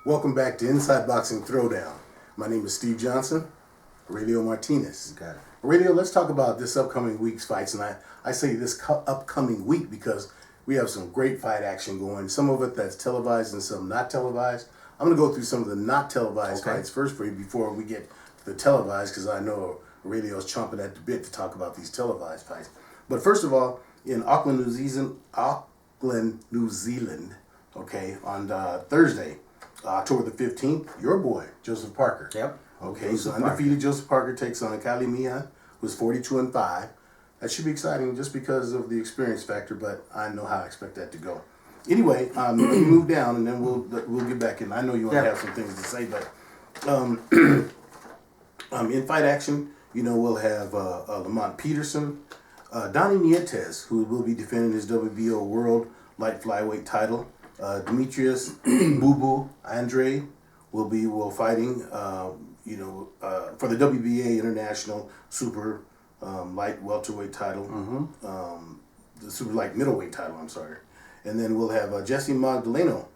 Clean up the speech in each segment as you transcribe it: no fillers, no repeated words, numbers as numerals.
Welcome back to Inside Boxing Throwdown. My name is Steve Johnson, Aurelio Martinez. Got it. Aurelio, let's talk about this upcoming week's fights. And I say this upcoming week because we have some great fight action going. Some of it that's televised and some not televised. I'm going to go through some of the not televised fights first for you before we get to the televised, because I know Aurelio's chomping at the bit to talk about these televised fights. But first of all, in Auckland, New Zealand, on Thursday, October the 15th, your boy, Joseph Parker. Yep. Okay, so undefeated Joseph Parker takes on Kali Mian, who's 42-5. That should be exciting just because of the experience factor, but I know how I expect that to go. Anyway, let me move down and then we'll get back in. I know you want to have some things to say, but in fight action, we'll have Lamont Peterson, Donnie Nietes, who will be defending his WBO World Light Flyweight title. Demetrius Boo Andre will be fighting, for the WBA International Super Light Welterweight title, the Super Light Middleweight title. I'm sorry, and then we'll have Jesse Magdaleno,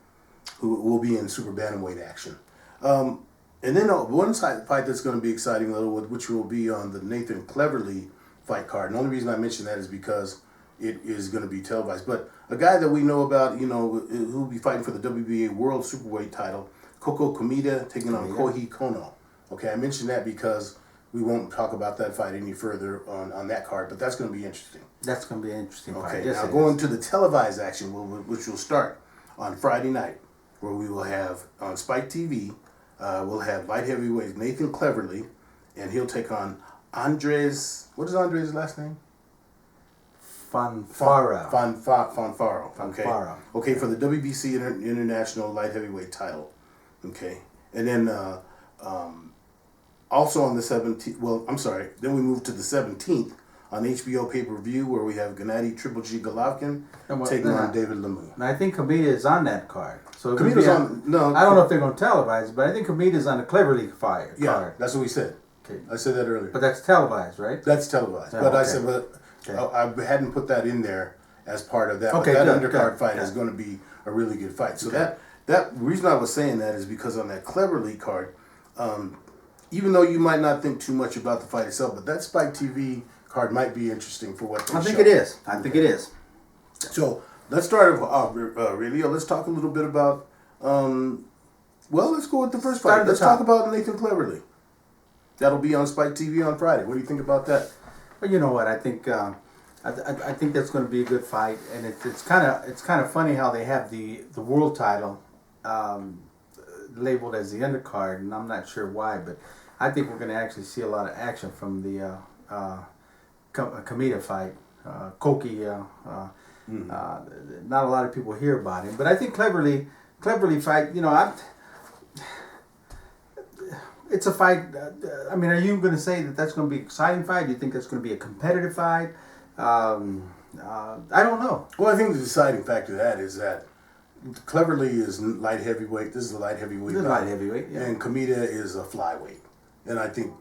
who will be in Super Bantamweight action. And then one fight that's going to be exciting, which will be on the Nathan Cleverly fight card. And the only reason I mention that is because it is going to be televised. But a guy that we know about, who will be fighting for the WBA World Superweight title, Koko Komida taking on Kohei Kono. Okay, I mentioned that because we won't talk about that fight any further on that card, but that's going to be interesting. That's going to be an interesting fight. Okay, yes, now going to the televised action, which will start on Friday night, where we will have on Spike TV, we'll have light heavyweight Nathan Cleverly, and he'll take on Andres. What is Andres' last name? Fonfara. Fonfara. Okay, for the WBC International Light Heavyweight title. Okay, and then also on the 17th. Then we move to the 17th on HBO pay-per-view, where we have Gennady Triple G Golovkin taking on David Lemieux. And I think Komida is on that card. So Komida's on. No, I don't know if they're going to televise it, but I think Komida is on the Cleverly card. Yeah, that's what we said. Okay. I said that earlier. But that's televised, right? That's televised. Oh, but okay. I said, I hadn't put that in there as part of that. Okay, but that good, undercard fight is going to be a really good fight. So that reason I was saying that is because on that Cleverly card, even though you might not think too much about the fight itself, but that Spike TV card might be interesting for what they I think show. it is. I think it is. So let's start off, Aurelio. Let's talk a little bit about. Let's go with the first fight. Let's talk about Nathan Cleverly. That'll be on Spike TV on Friday. What do you think about that? Well, you know what? I think I think that's going to be a good fight, and it's kind of funny how they have the world title labeled as the undercard, and I'm not sure why, but I think we're going to actually see a lot of action from the Komida fight. Koki, not a lot of people hear about him, but I think Cleverly fight. It's a fight. Are you going to say that that's going to be an exciting fight? Do you think that's going to be a competitive fight? I don't know. Well, I think the deciding factor of that is that Cleverly is light heavyweight. This is a light heavyweight. This is light heavyweight, yeah. And Komida is a flyweight. And I think,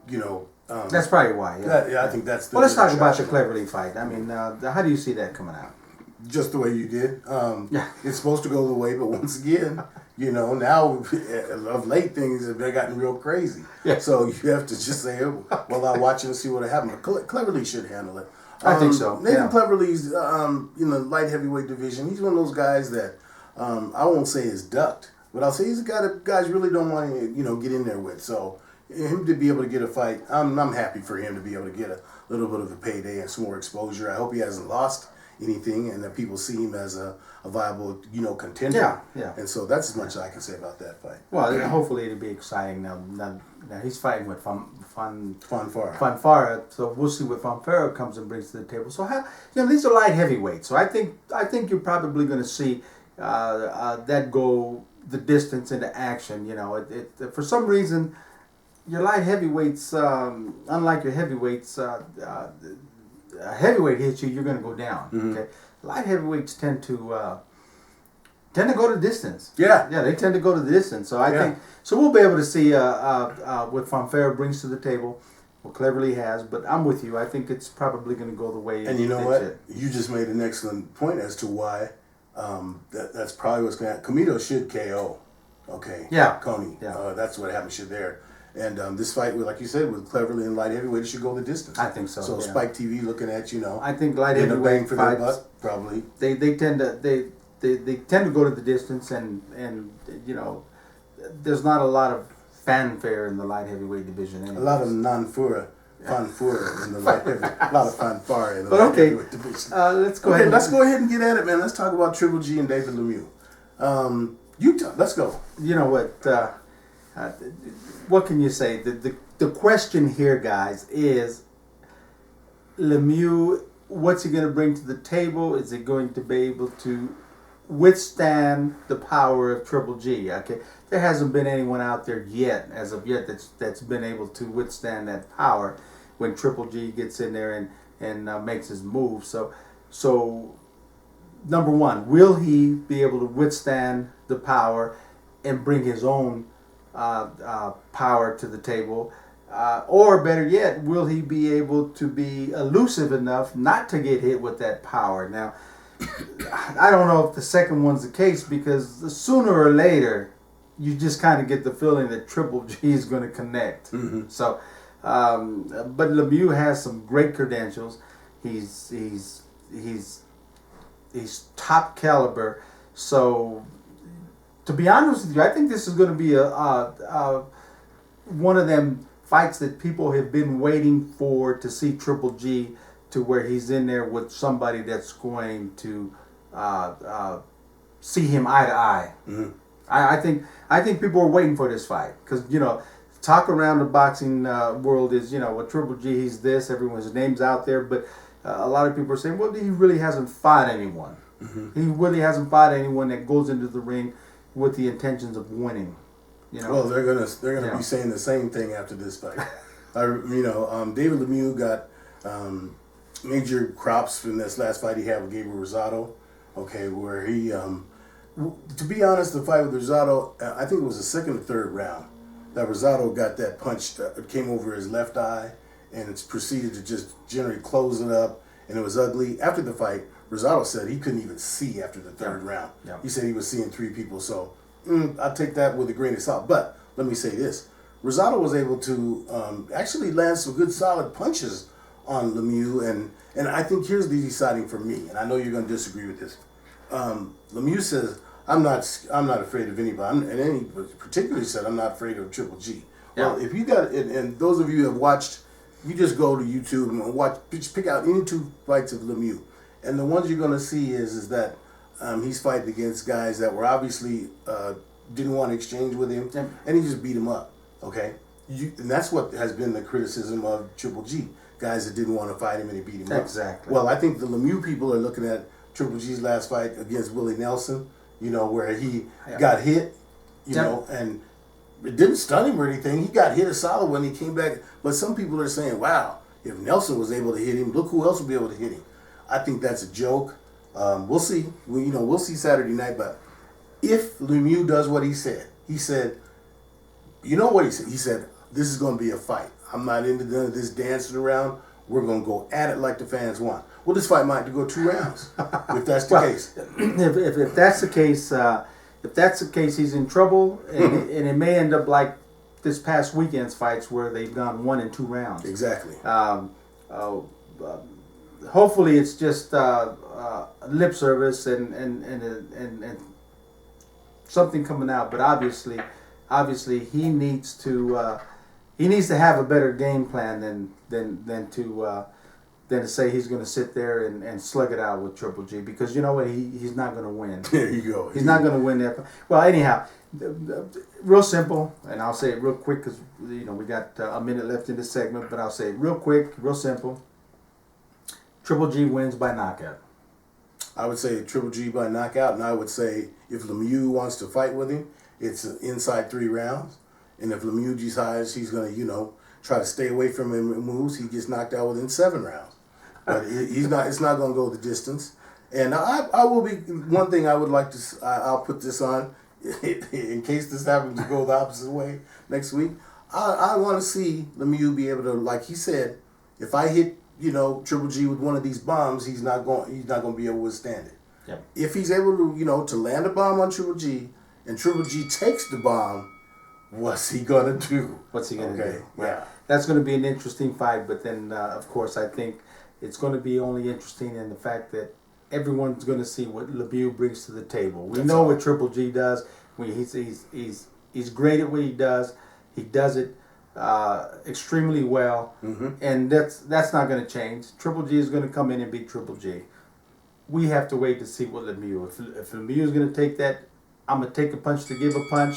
that's probably why, yeah. I think that's the... Well, let's talk about the Cleverly fight. How do you see that coming out? Just the way you did. It's supposed to go the way, but once again... now of late things have gotten real crazy. Yeah. So you have to just say, well, I'll watch it and see what happens. Cleverly should handle it. I think so. Nathan Cleverly's in the light heavyweight division. He's one of those guys that I won't say is ducked, but I'll say he's a guy that guys really don't want to get in there with. So him to be able to get a fight, I'm happy for him to be able to get a little bit of a payday and some more exposure. I hope he hasn't lost anything and that people see him as a viable, contender. Yeah. And so that's as much as I can say about that fight. Well, hopefully it'll be exciting. Now he's fighting with Fonfara. So we'll see what Fonfara comes and brings to the table. So these are light heavyweights. So I think you're probably going to see that go the distance into action. For some reason, your light heavyweights, unlike your heavyweights, a heavyweight hits you, you're going to go down. Mm-hmm. Okay, light heavyweights tend to go to distance. Yeah, they tend to go to the distance. So I think we'll be able to see what Fonfara brings to the table, what Cleverly has. But I'm with you. I think it's probably going to go the way. And you know what? You just made an excellent point as to why that's probably what's going to happen. Komida should KO Okay. Yeah. Coney. Yeah. That's what happened there. And this fight, like you said, with Cleverly and light heavyweight, it should go the distance. I think so. So yeah. Spike TV looking at I think light getting a bang heavyweight for their fights, buck, probably. They tend to they tend to go to the distance, and there's not a lot of fanfare in the light heavyweight division. Anyways. A lot of fanfare in the light heavyweight. A lot of fanfare in the But light okay, heavyweight division. let's go ahead. Let's go ahead and get at it, man. Let's talk about Triple G and David Lemieux. Let's go. You know what can you say? The question here, guys, is Lemieux. What's he going to bring to the table? Is he going to be able to withstand the power of Triple G? Okay, there hasn't been anyone out there yet, as of yet, that's been able to withstand that power when Triple G gets in there and makes his move. So number one, will he be able to withstand the power and bring his own power to the table? Or better yet, will he be able to be elusive enough not to get hit with that power? Now, I don't know if the second one's the case, because sooner or later, you just kind of get the feeling that Triple G is going to connect. Mm-hmm. So, but Lemieux has some great credentials. He's top caliber. So, to be honest with you, I think this is going to be a one of them fights that people have been waiting for, to see Triple G, to where he's in there with somebody that's going to see him eye to eye. Mm-hmm. I think people are waiting for this fight, because talk around the boxing world is with Triple G, he's this, everyone's name's out there, but a lot of people are saying, well, he really hasn't fought anyone. Mm-hmm. He really hasn't fought anyone that goes into the ring with the intentions of winning. Well, they're gonna be saying the same thing after this fight. David Lemieux got major crops in this last fight he had with Gabriel Rosado. Okay, where he, to be honest, the fight with Rosado, I think it was the second or third round that Rosado got that punch that came over his left eye, and it's proceeded to just generally close it up, and it was ugly. After the fight, Rosado said he couldn't even see after the third round. Yeah. He said he was seeing three people, so I'll take that with a grain of salt. But let me say this. Rosado was able to actually land some good solid punches on Lemieux, and I think here's the deciding for me, and I know you're going to disagree with this. Lemieux says, I'm not afraid of anybody, and any particularly said, I'm not afraid of Triple G. Yeah. Well, if you got, and those of you who have watched, you just go to YouTube and watch, just pick out any two fights of Lemieux, and the ones you're going to see is that he's fighting against guys that were obviously didn't want to exchange with him, and he just beat him up. Okay, and that's what has been the criticism of Triple G. Guys that didn't want to fight him and he beat him up. Exactly. Well, I think the Lemieux people are looking at Triple G's last fight against Willie Nelson, where he got hit, and it didn't stun him or anything. He got hit a solid when he came back. But some people are saying, wow, if Nelson was able to hit him, look who else will be able to hit him. I think that's a joke. We'll see. We'll see Saturday night. But if Lemieux does what he said, you know what he said? He said, this is going to be a fight. I'm not into none of this dancing around. We're going to go at it like the fans want. Well, this fight might go 2 rounds, if that's the case. If that's the case, he's in trouble, and it may end up like this past weekend's fights where they've gone 1 and 2 rounds. Exactly. Hopefully, it's just lip service and something coming out. But obviously, he needs to have a better game plan than to say he's going to sit there and slug it out with Triple G, because you know what, he's not going to win. There you go. He's not going to win that. Well, anyhow, real simple, and I'll say it real quick because we got a minute left in this segment, but I'll say it real quick, real simple. Triple G wins by knockout. I would say Triple G by knockout, and I would say if Lemieux wants to fight with him, it's inside 3 rounds. And if Lemieux decides he's going to, try to stay away from him and moves, he gets knocked out within 7 rounds. But he's not. It's not going to go the distance. And I will be. One thing I would like to. I'll put this on, in case this happens to go the opposite way next week. I want to see Lemieux be able to, like he said, if I hit Triple G with one of these bombs, he's not going to be able to withstand it. Yep. If he's able to to land a bomb on Triple G and Triple G takes the bomb, what's he gonna do? What's he gonna do? Yeah. That's going to be an interesting fight. But then, of course, I think it's going to be only interesting in the fact that everyone's going to see what Lemieux brings to the table. We know what Triple G does. He's great at what he does. He does it extremely well, and that's not going to change. Triple G is going to come in and beat Triple G. We have to wait to see what Lemieux. If Lemieux is going to take that, I'm going to take a punch to give a punch.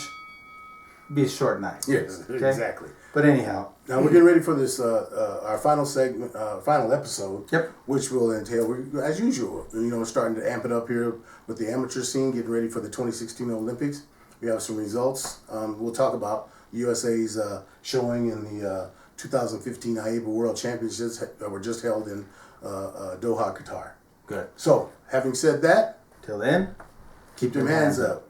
Be a short night. Yes, okay? Exactly. But anyhow, now we're getting ready for this our final segment, final episode. Yep. Which will entail, as usual, starting to amp it up here with the amateur scene, getting ready for the 2016 Olympics. We have some results. We'll talk about USA's showing in the 2015 AIBA World Championships that were just held in Doha, Qatar. Good. So, having said that, till then, keep them hands up.